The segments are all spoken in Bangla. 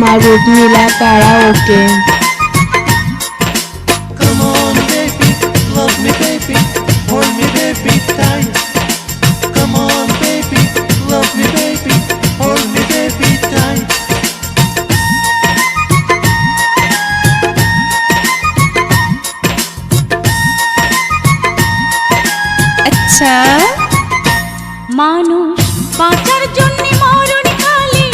মারুত নীলা karaoke. Come on baby, love me baby, hold me baby tight. Come on baby, love me baby, hold me baby tight. আচ্ছা, মানুষ বাঁচার জন্য মরণ কালে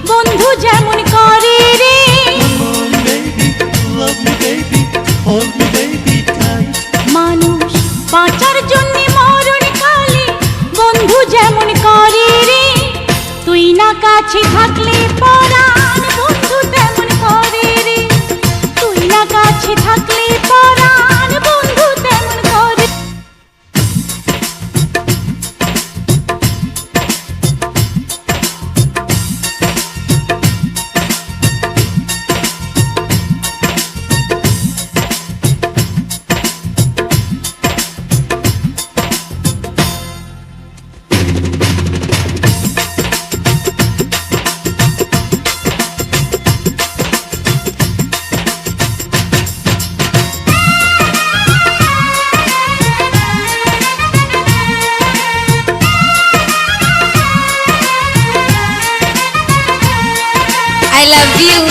বন্ধু যেমন করে রে। Come on baby, love me baby, hold me baby tight. মানুষ বাঁচার জন্য মরণ কালে বন্ধু যেমন করে রে। তুই না কাছে থাকলে পরাণ বন্ধু তেমন করে রে। তুই না কাছে থাকলে পরাণ বন্ধু তেমন করে। I love you.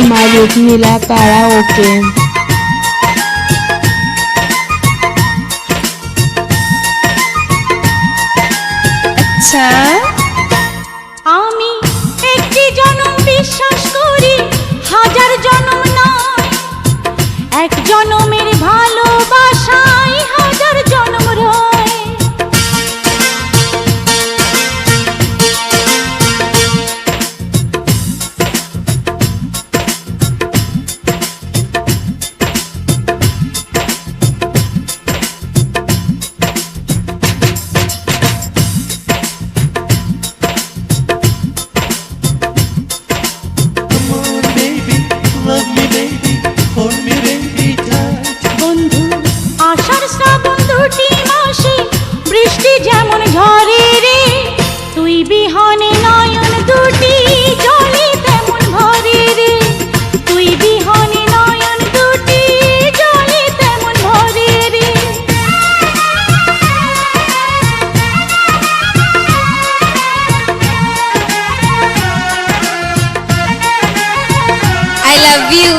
মারুত নীলা কারাওকে। আচ্ছা, আমি একটি জনম বিশ্বাস করি, হাজার জনম নয়। এক জনমের ভালোবাসায় হাজার জনম রয়। Come on baby, love me baby, hold me baby tight. বন্ধু আষাঢ় শ্রাবণ দুটি মাসে বৃষ্টি যেমন ঝরে রে। তুই বিহনে নয়ন দুটি জলে তেমন ভরে রে। তুই বিহনে নয়ন দুটি জলে তেমন ভরে রে। I love you.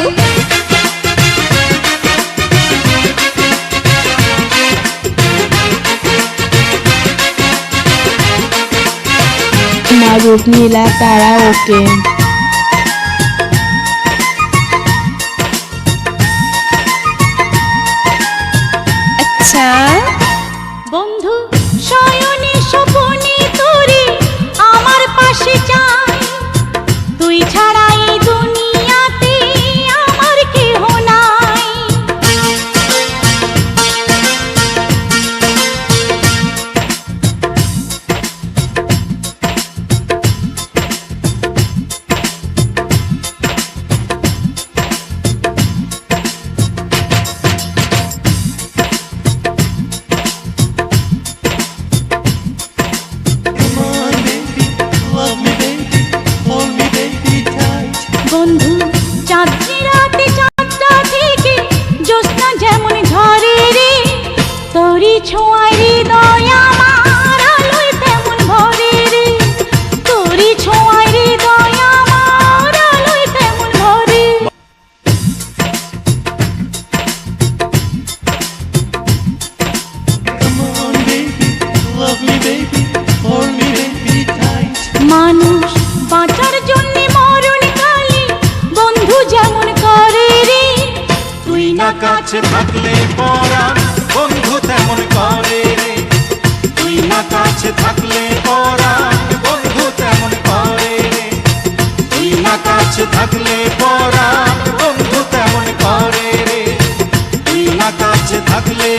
মারুত নীলা কারাওকে। আচ্ছা, বন্ধু শয়নে স্বপনে তোরে আমার পাশে চাই। তুই ছাড়া এই দুনিয়াতে আমার কেহ নাই। Come on baby, love me baby, hold me baby tight. বন্ধু চাঁদনি রাতে চাঁদটা থেকে জ্যোৎস্না যেমন ঝরে রে। তোরই ছোঁয়ায় হৃদয় আমার আলোয় তেমন ভরে রে। তোরই ছোঁয়ায় হৃদয় আমার আলোয় তেমন ভরে। Come on baby, love me baby, hold me baby tight. মানুষ বাঁচার জন্য মরণ কালে বন্ধু যেমন করে রে। তুই না কাছে থাকলে পরাণ বন্ধু তেমন করে রে। তুই না কাছে থাকলে পরাণ বন্ধু তেমন করে রে। তুই না কাছে থাকলে পরাণ বন্ধু তেমন করে রে। তুই না কাছে থাকলে